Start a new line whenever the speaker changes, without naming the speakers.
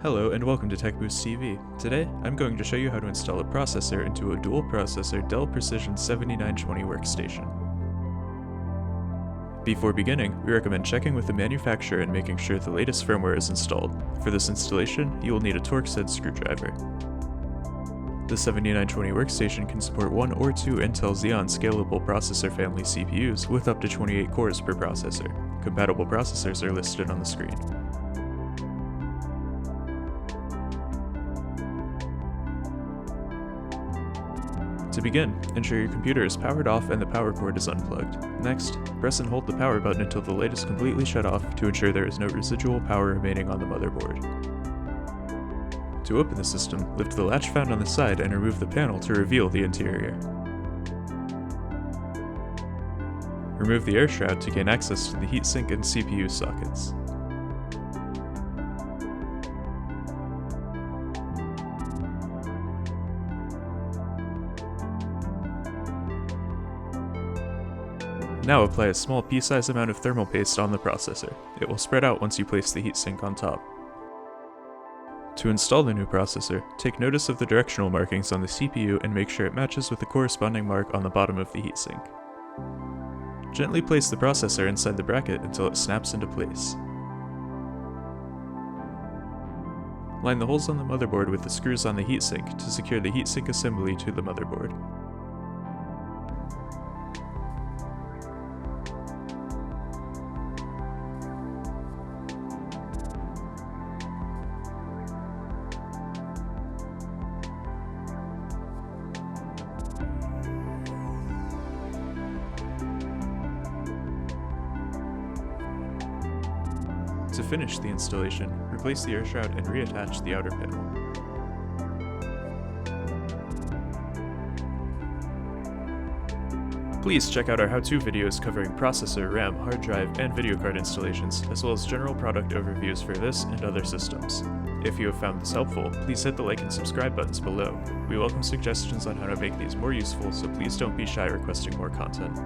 Hello and welcome to TekBoost TV. Today, I'm going to show you how to install a processor into a dual processor Dell Precision 7920 workstation. Before beginning, we recommend checking with the manufacturer and making sure the latest firmware is installed. For this installation, you will need a Torx head screwdriver. The 7920 workstation can support 1 or 2 Intel Xeon Scalable Processor family CPUs with up to 28 cores per processor. Compatible processors are listed on the screen. To begin, ensure your computer is powered off and the power cord is unplugged. Next, press and hold the power button until the light is completely shut off to ensure there is no residual power remaining on the motherboard. To open the system, lift the latch found on the side and remove the panel to reveal the interior. Remove the air shroud to gain access to the heatsink and CPU sockets. Now apply a small pea-sized amount of thermal paste on the processor. It will spread out once you place the heatsink on top. To install the new processor, take notice of the directional markings on the CPU and make sure it matches with the corresponding mark on the bottom of the heatsink. Gently place the processor inside the bracket until it snaps into place. Line the holes on the motherboard with the screws on the heatsink to secure the heatsink assembly to the motherboard. To finish the installation, replace the air shroud and reattach the outer panel. Please check out our how-to videos covering processor, RAM, hard drive, and video card installations, as well as general product overviews for this and other systems. If you have found this helpful, please hit the like and subscribe buttons below. We welcome suggestions on how to make these more useful, so please don't be shy requesting more content.